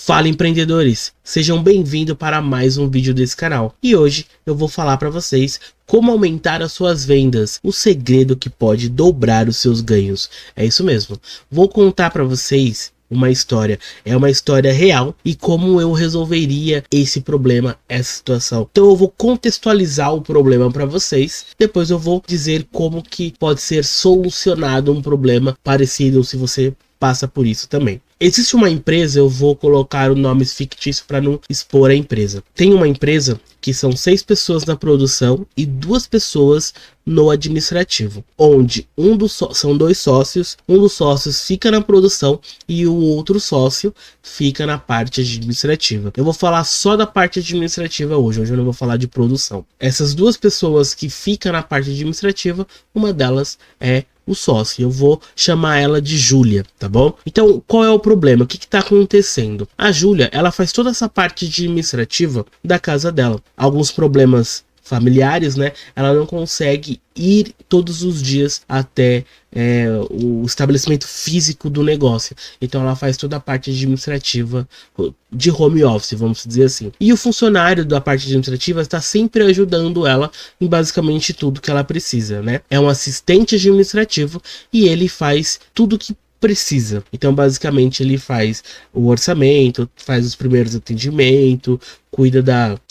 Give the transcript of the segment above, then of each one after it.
Fala, empreendedores, sejam bem-vindos para mais um vídeo desse canal. E hoje eu vou falar para vocês como aumentar as suas vendas, o segredo que pode dobrar os seus ganhos. É isso mesmo, vou contar para vocês uma história, é uma história real e como eu resolveria esse problema, essa situação. Então eu vou contextualizar o problema para vocês, depois eu vou dizer como que pode ser solucionado um problema parecido se você passa por isso também. Existe uma empresa, eu vou colocar o nome fictício para não expor a empresa. Tem uma empresa que são 6 pessoas na produção e 2 pessoas no administrativo, onde são 2 sócios, um dos sócios fica na produção e o outro sócio fica na parte administrativa. Eu vou falar só da parte administrativa hoje eu não vou falar de produção. Essas 2 pessoas que ficam na parte administrativa, uma delas é o sócio. Eu vou chamar ela de Júlia, tá bom? Então, qual é o problema? O que está acontecendo? A Júlia, ela faz toda essa parte administrativa da casa dela. Alguns problemas familiares, né? Ela não consegue ir todos os dias até o estabelecimento físico do negócio. Então ela faz toda a parte administrativa de home office, vamos dizer assim. E o funcionário da parte administrativa está sempre ajudando ela em basicamente tudo que ela precisa, né? É um assistente administrativo e ele faz tudo que precisa. Então basicamente ele faz o orçamento, faz os primeiros atendimentos, cuida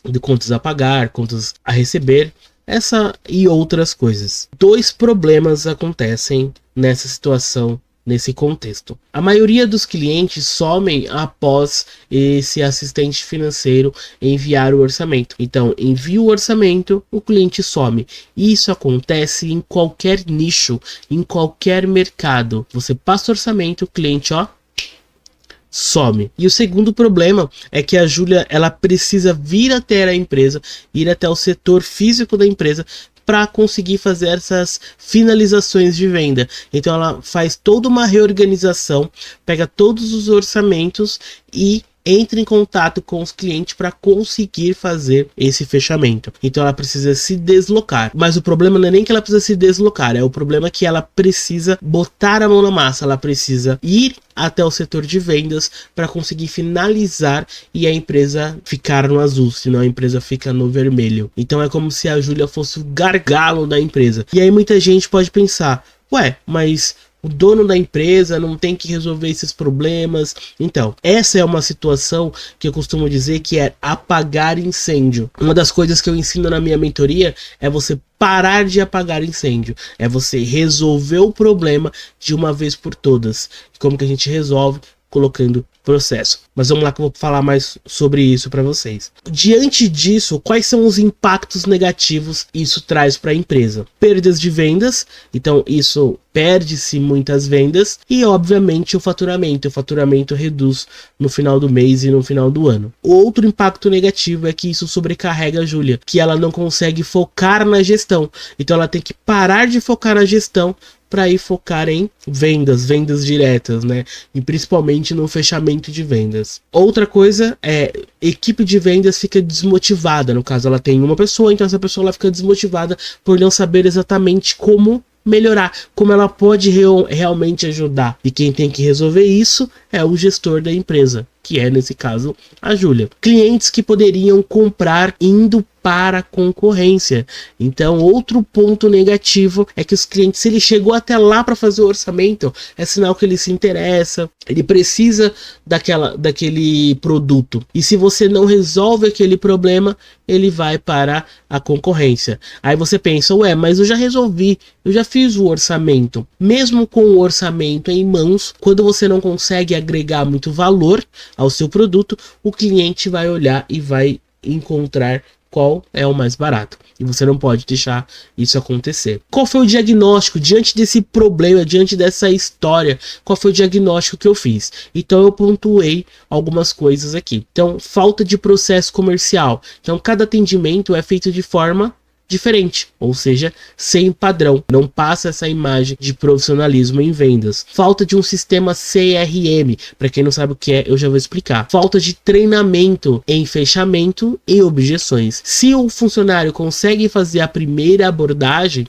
de contas a pagar, contas a receber, essa e outras coisas. 2 problemas acontecem nessa situação, nesse contexto. A maioria dos clientes somem após esse assistente financeiro enviar o orçamento. Então, envia o orçamento, o cliente some. Isso acontece em qualquer nicho, em qualquer mercado. Você passa o orçamento, o cliente, some. E o segundo problema é que a Júlia, ela precisa vir até a empresa, ir até o setor físico da empresa para conseguir fazer essas finalizações de venda. Então ela faz toda uma reorganização, pega todos os orçamentos e entra em contato com os clientes para conseguir fazer esse fechamento. Então ela precisa se deslocar. Mas o problema não é nem que ela precisa se deslocar, é o problema que ela precisa botar a mão na massa, ela precisa ir até o setor de vendas para conseguir finalizar e a empresa ficar no azul, senão a empresa fica no vermelho. Então é como se a Júlia fosse o gargalo da empresa. E aí muita gente pode pensar, ué, mas o dono da empresa não tem que resolver esses problemas. Então, essa é uma situação que eu costumo dizer que é apagar incêndio. Uma das coisas que eu ensino na minha mentoria é você parar de apagar incêndio. É você resolver o problema de uma vez por todas. Como que a gente resolve? Colocando processo. Mas vamos lá que eu vou falar mais sobre isso para vocês. Diante disso, quais são os impactos negativos que isso traz para a empresa? Perdas de vendas, então isso perde-se muitas vendas e obviamente o faturamento reduz no final do mês e no final do ano. Outro impacto negativo é que isso sobrecarrega a Júlia, que ela não consegue focar na gestão, então ela tem que parar de focar na gestão para ir focar em vendas diretas, né? E principalmente no fechamento de vendas. Outra coisa é equipe de vendas fica desmotivada. No caso, ela tem uma pessoa, então essa pessoa ela fica desmotivada por não saber exatamente como melhorar, como ela pode realmente ajudar. E quem tem que resolver isso é o gestor da empresa, que é nesse caso a Júlia. Clientes que poderiam comprar indo para a concorrência. Então, outro ponto negativo é que os clientes, se ele chegou até lá para fazer o orçamento, é sinal que ele se interessa, ele precisa daquele produto. E se você não resolve aquele problema, ele vai para a concorrência. Aí você pensa, ué, mas eu já resolvi, eu já fiz o orçamento. Mesmo com o orçamento em mãos, quando você não consegue agregar muito valor ao seu produto, o cliente vai olhar e vai encontrar qual é o mais barato. E você não pode deixar isso acontecer. Qual foi o diagnóstico diante desse problema, diante dessa história? Qual foi o diagnóstico que eu fiz? Então eu pontuei algumas coisas aqui. Então, falta de processo comercial. Então, cada atendimento é feito de forma diferente, ou seja, sem padrão, não passa essa imagem de profissionalismo em vendas. Falta de um sistema CRM, para quem não sabe o que é, eu já vou explicar. Falta de treinamento em fechamento e objeções. Se o funcionário consegue fazer a primeira abordagem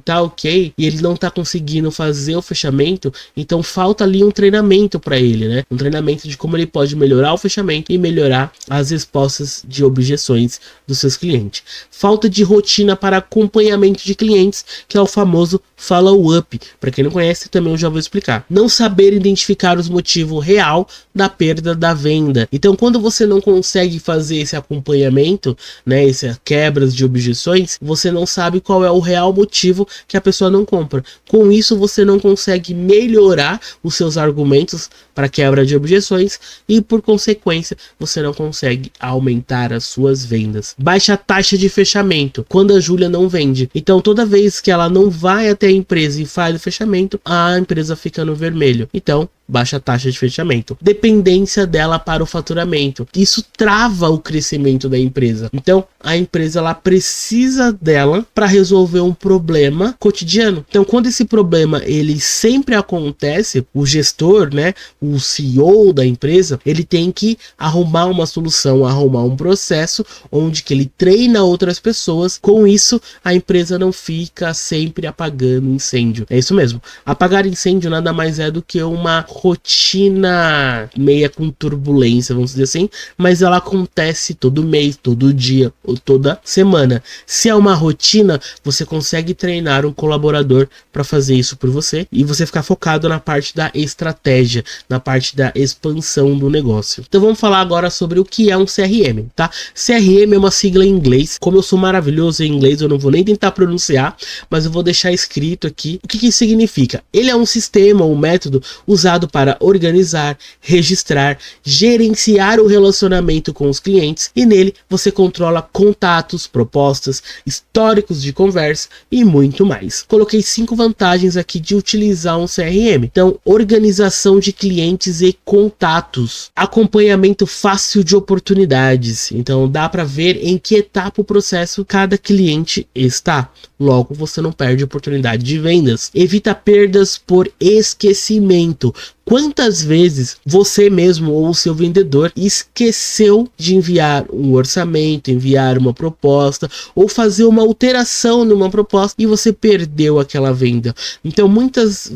tá ok, e ele não tá conseguindo fazer o fechamento, então falta ali um treinamento para ele, né? Um treinamento de como ele pode melhorar o fechamento e melhorar as respostas de objeções dos seus clientes. Falta de rotina para acompanhamento de clientes, que é o famoso follow-up. Para quem não conhece, também eu já vou explicar. Não saber identificar os motivos real da perda da venda. Então, quando você não consegue fazer esse acompanhamento, né, essas quebras de objeções, você não sabe qual é o real motivo que a pessoa não compra. Com isso, você não consegue melhorar os seus argumentos para quebra de objeções e, por consequência, você não consegue aumentar as suas vendas. Baixa taxa de fechamento, quando a Júlia não vende. Então, toda vez que ela não vai até a empresa e faz o fechamento, a empresa fica no vermelho. Então, baixa taxa de fechamento. Dependência dela para o faturamento. Isso trava o crescimento da empresa. Então, a empresa ela precisa dela para resolver um problema cotidiano. Então, quando esse problema ele sempre acontece, o gestor, né, o CEO da empresa, ele tem que arrumar uma solução, arrumar um processo onde que ele treina outras pessoas. Com isso, a empresa não fica sempre apagando incêndio. É isso mesmo. Apagar incêndio nada mais é do que uma rotina meia com turbulência, vamos dizer assim, mas ela acontece todo mês, todo dia ou toda semana. Se é uma rotina, você consegue treinar um colaborador para fazer isso por você e você ficar focado na parte da estratégia, na parte da expansão do negócio. Então vamos falar agora sobre o que é um CRM, tá? CRM é uma sigla em inglês. Como eu sou maravilhoso em inglês, eu não vou nem tentar pronunciar, mas eu vou deixar escrito aqui o que significa. Ele é um sistema, um método usado para organizar, registrar, gerenciar o relacionamento com os clientes e nele você controla contatos, propostas, históricos de conversa e muito mais. Coloquei 5 vantagens aqui de utilizar um CRM. Então, organização de clientes e contatos, acompanhamento fácil de oportunidades. Então, dá para ver em que etapa o processo cada cliente está. Logo, você não perde oportunidade de vendas. Evita perdas por esquecimento. Quantas vezes você mesmo ou o seu vendedor esqueceu de enviar um orçamento, enviar uma proposta ou fazer uma alteração numa proposta e você perdeu aquela venda? Então muitas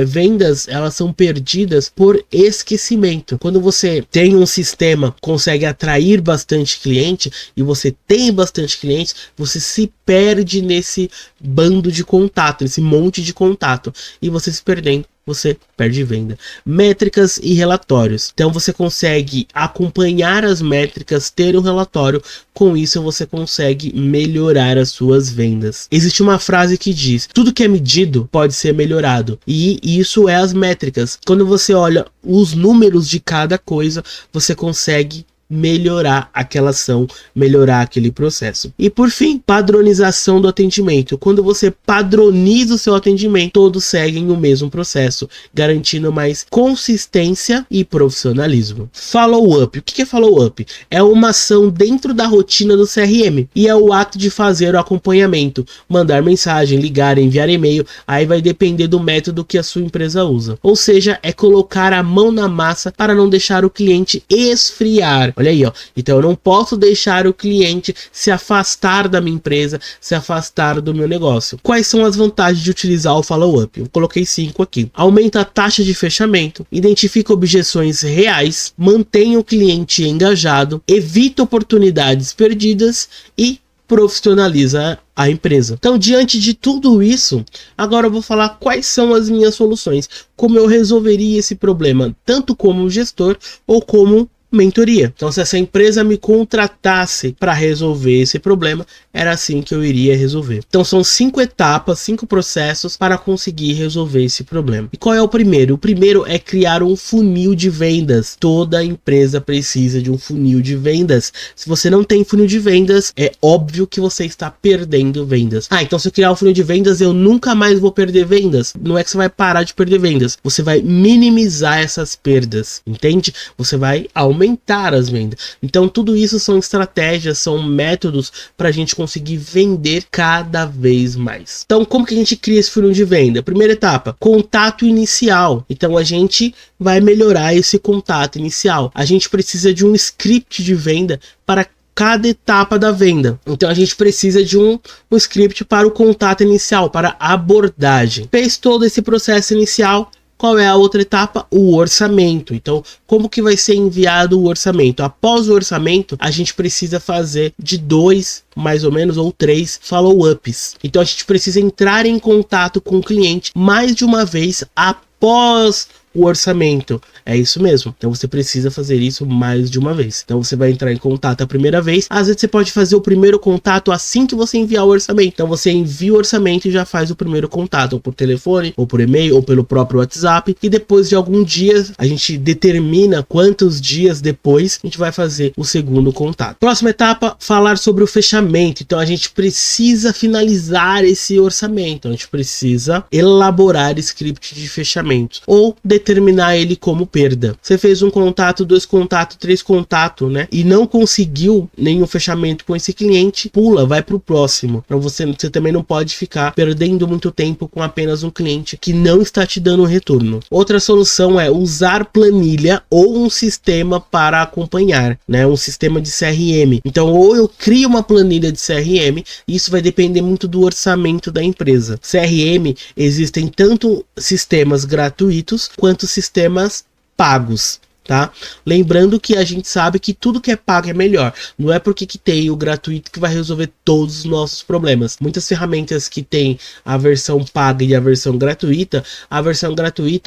vendas elas são perdidas por esquecimento. Quando você tem um sistema, consegue atrair bastante cliente e você tem bastante clientes, você se perde nesse bando de contato, nesse monte de contato, e você se perdendo, você perde venda. Métricas e relatórios. Então você consegue acompanhar as métricas, ter um relatório. Com isso você consegue melhorar as suas vendas. Existe uma frase que diz: tudo que é medido pode ser melhorado. E isso é as métricas. Quando você olha os números de cada coisa, você consegue melhorar aquela ação, melhorar aquele processo. E por fim, padronização do atendimento. Quando você padroniza o seu atendimento, todos seguem o mesmo processo, garantindo mais consistência e profissionalismo. Follow-up. O que é follow-up? É uma ação dentro da rotina do CRM e é o ato de fazer o acompanhamento, mandar mensagem, ligar, enviar e-mail. Aí vai depender do método que a sua empresa usa. Ou seja, é colocar a mão na massa para não deixar o cliente esfriar. Olha aí, ó. Então eu não posso deixar o cliente se afastar da minha empresa, se afastar do meu negócio. Quais são as vantagens de utilizar o follow-up? Eu coloquei 5 aqui. Aumenta a taxa de fechamento, identifica objeções reais, mantém o cliente engajado, evita oportunidades perdidas e profissionaliza a empresa. Então, diante de tudo isso, agora eu vou falar quais são as minhas soluções, como eu resolveria esse problema, tanto como gestor ou como mentoria. Então, se essa empresa me contratasse para resolver esse problema, era assim que eu iria resolver. Então, são 5 etapas, 5 processos para conseguir resolver esse problema. E qual é o primeiro? O primeiro é criar um funil de vendas. Toda empresa precisa de um funil de vendas. Se você não tem funil de vendas, é óbvio que você está perdendo vendas. Então se eu criar um funil de vendas, eu nunca mais vou perder vendas. Não é que você vai parar de perder vendas. Você vai minimizar essas perdas, entende? Você vai aumentar aumentar as vendas. Então tudo isso são estratégias, são métodos para a gente conseguir vender cada vez mais. Então como que a gente cria esse funil de venda? Primeira etapa, contato inicial. Então a gente vai melhorar esse contato inicial. A gente precisa de um script de venda para cada etapa da venda. Então a gente precisa de um script para o contato inicial, para a abordagem. Fez todo esse processo inicial, qual é a outra etapa? O orçamento. Então, como que vai ser enviado o orçamento? Após o orçamento, a gente precisa fazer de 2, mais ou menos, ou 3 follow-ups. Então, a gente precisa entrar em contato com o cliente mais de uma vez após o orçamento. É isso mesmo. Então você precisa fazer isso mais de uma vez. Então você vai entrar em contato a primeira vez. Às vezes você pode fazer o primeiro contato assim que você enviar o orçamento. Então você envia o orçamento e já faz o primeiro contato, ou por telefone, ou por e-mail, ou pelo próprio WhatsApp. E depois de alguns dias, a gente determina quantos dias depois a gente vai fazer o segundo contato. Próxima etapa, falar sobre o fechamento. Então a gente precisa finalizar esse orçamento. A gente precisa elaborar script de fechamento, ou determinar ele como perda. Você fez um contato, 2 contatos, 3 contatos, né? E não conseguiu nenhum fechamento com esse cliente, pula, vai para o próximo. Então você também não pode ficar perdendo muito tempo com apenas um cliente que não está te dando retorno. Outra solução é usar planilha ou um sistema para acompanhar, né? Um sistema de CRM. Então, ou eu crio uma planilha de CRM, isso vai depender muito do orçamento da empresa. CRM, existem tanto sistemas gratuitos quanto sistemas pagos, tá? Lembrando que a gente sabe que tudo que é pago é melhor. Não é porque que tem o gratuito que vai resolver todos os nossos problemas. Muitas ferramentas que tem a versão paga e a versão gratuita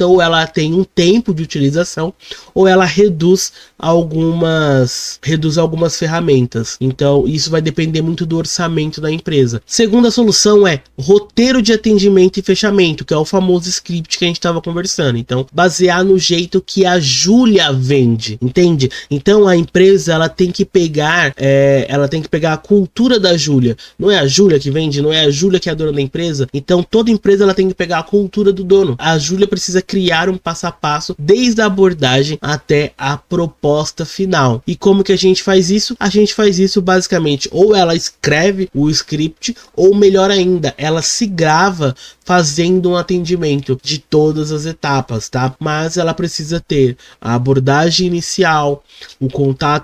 ou ela tem um tempo de utilização, ou ela reduz algumas ferramentas. Então isso vai depender muito do orçamento da empresa. Segunda solução é roteiro de atendimento e fechamento, que é o famoso script que a gente estava conversando. Então basear no jeito que a Júlia vende, entende? Então a empresa ela tem que pegar a cultura da Júlia. Não é a Júlia que vende, não é a Júlia que é a dona da empresa. Então toda empresa ela tem que pegar a cultura do dono. A Júlia precisa criar um passo a passo desde a abordagem até a proposta final. E como que a gente faz isso? A gente faz isso basicamente, ou ela escreve o script, ou melhor ainda, ela se grava fazendo um atendimento de todas as etapas, tá? Mas ela precisa ter a abordagem inicial, o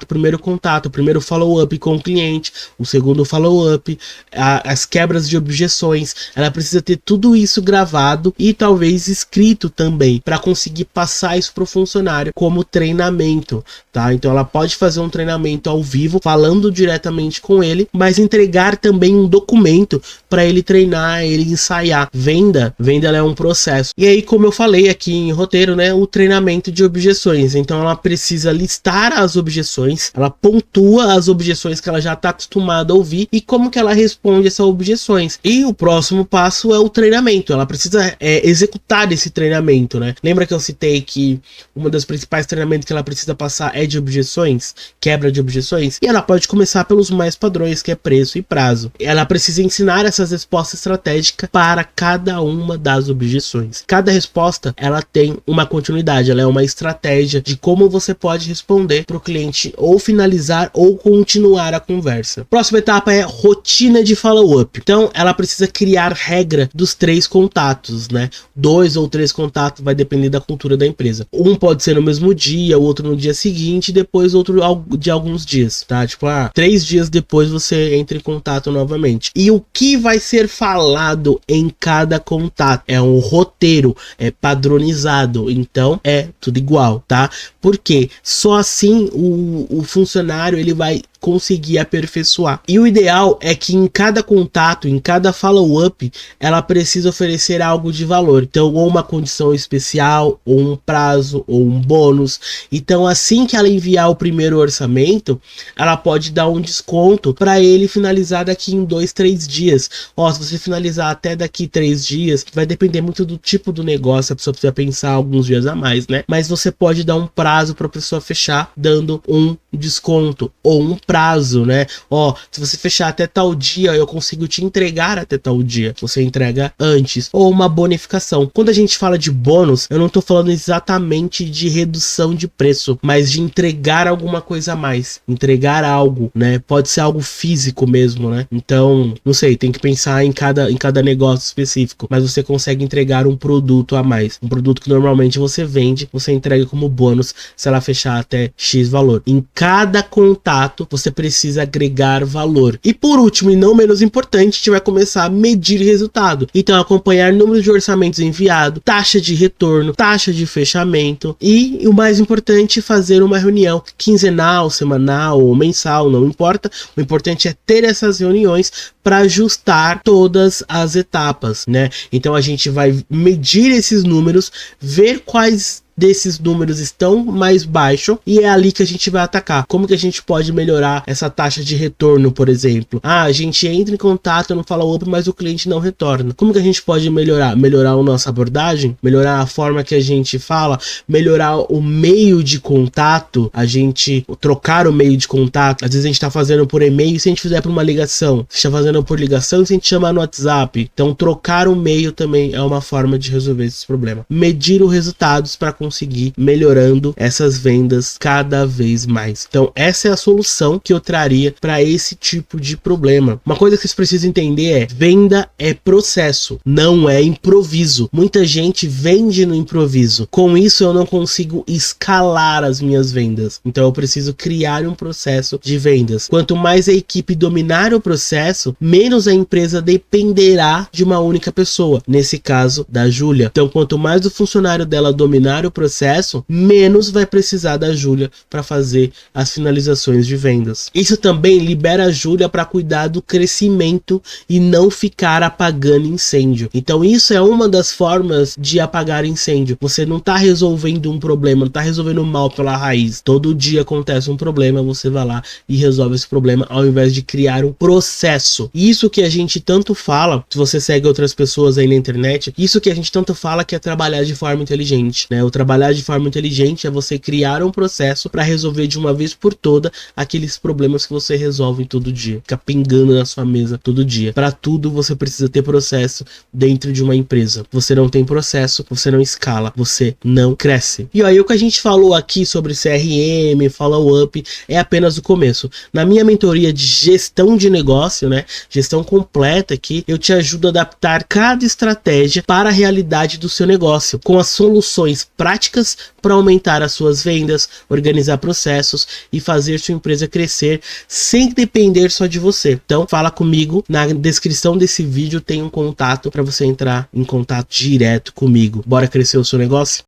primeiro follow-up com o cliente, o segundo follow-up, as quebras de objeções. Ela precisa ter tudo isso gravado e talvez escrito também, para conseguir passar isso para o funcionário como treinamento, tá? Então ela pode fazer um treinamento ao vivo, falando diretamente com ele, mas entregar também um documento para ele treinar, ele ensaiar. Venda ela é um processo. E aí, como eu falei aqui em roteiro, né, o treinamento de objeções. Então ela precisa listar as objeções, ela pontua as objeções que ela já está acostumada a ouvir e como que ela responde essas objeções. E o próximo passo é o treinamento. Ela precisa executar esse treinamento, né? Lembra que eu citei que uma das principais treinamentos que ela precisa passar é de objeções, quebra de objeções? E ela pode começar pelos mais padrões, que é preço e prazo. Ela precisa ensinar essas respostas estratégicas para cada uma das objeções. Cada resposta, ela tem uma continuidade, ela é uma estratégia de como você pode responder para o cliente ou finalizar ou continuar a conversa. Próxima etapa é rotina de follow-up. Então, ela precisa criar regra dos 3 contatos, né? 2 ou 3 contatos, vai depender da cultura da empresa. Um pode ser no mesmo dia, o outro no dia seguinte, depois outro de alguns dias, tá? Tipo, 3 dias depois você entra em contato novamente. E o que vai ser falado em cada contato? É um roteiro, é padronizado, então é tudo igual, tá? Porque só assim o funcionário ele vai conseguir aperfeiçoar. E o ideal é que em cada contato, em cada follow-up, ela precisa oferecer algo de valor. Então, ou uma condição especial, ou um prazo, ou um bônus. Então, assim que ela enviar o primeiro orçamento, ela pode dar um desconto para ele finalizar daqui em 2, 3 dias. Ó, se você finalizar até daqui 3 dias, vai depender muito do tipo do negócio, a pessoa precisa pensar alguns dias a mais, né? Mas você pode dar um prazo para a pessoa fechar, dando um desconto ou um prazo prazo, né? Ó, se você fechar até tal dia, eu consigo te entregar até tal dia. Você entrega antes. Ou uma bonificação. Quando a gente fala de bônus, eu não tô falando exatamente de redução de preço, mas de entregar alguma coisa a mais. Entregar algo, né? Pode ser algo físico mesmo, né? Então, não sei, tem que pensar em cada negócio específico, mas você consegue entregar um produto a mais. Um produto que normalmente você vende, você entrega como bônus se ela fechar até X valor. Em cada contato, você precisa agregar valor. E por último, e não menos importante, a gente vai começar a medir resultado. Então, acompanhar número de orçamentos enviados, taxa de retorno, taxa de fechamento e o mais importante, fazer uma reunião quinzenal, semanal ou mensal, não importa. O importante é ter essas reuniões para ajustar todas as etapas, né? Então a gente vai medir esses números, ver quais desses números estão mais baixos e é ali que a gente vai atacar. Como que a gente pode melhorar essa taxa de retorno, por exemplo? A gente entra em contato no follow-up, mas o cliente não retorna. Como que a gente pode melhorar? Melhorar a nossa abordagem? Melhorar a forma que a gente fala? Melhorar o meio de contato? A gente trocar o meio de contato? Às vezes a gente está fazendo por e-mail, se a gente fizer por uma ligação. Se está fazendo por ligação, e se a gente chamar no WhatsApp. Então trocar o meio também é uma forma de resolver esse problema. Medir os resultados para conseguir melhorando essas vendas cada vez mais. Então essa é a solução que eu traria para esse tipo de problema. Uma coisa que vocês precisam entender é: venda é processo, não é improviso. Muita gente vende no improviso. Com isso eu não consigo escalar as minhas vendas. Então eu preciso criar um processo de vendas. Quanto mais a equipe dominar o processo, menos a empresa dependerá de uma única pessoa. Nesse caso da Júlia. Então quanto mais o funcionário dela dominar o processo, menos vai precisar da Júlia para fazer as finalizações de vendas. Isso também libera a Júlia para cuidar do crescimento e não ficar apagando incêndio. Então isso é uma das formas de apagar incêndio. Você não está resolvendo um problema, não está resolvendo mal pela raiz. Todo dia acontece um problema, você vai lá e resolve esse problema ao invés de criar um processo. Isso que a gente tanto fala, se você segue outras pessoas aí na internet, isso que a gente tanto fala que é trabalhar de forma inteligente, né? O trabalhar de forma inteligente é você criar um processo para resolver de uma vez por toda aqueles problemas que você resolve todo dia, fica pingando na sua mesa todo dia. Para tudo você precisa ter processo dentro de uma empresa. Você não tem processo, você não escala, você não cresce. E aí o que a gente falou aqui sobre CRM, follow-up, é apenas o começo. Na minha mentoria de gestão de negócio, né, gestão completa aqui, eu te ajudo a adaptar cada estratégia para a realidade do seu negócio, com as soluções práticas para aumentar as suas vendas, organizar processos e fazer sua empresa crescer sem depender só de você. Então fala comigo, na descrição desse vídeo tem um contato para você entrar em contato direto comigo. Bora crescer o seu negócio?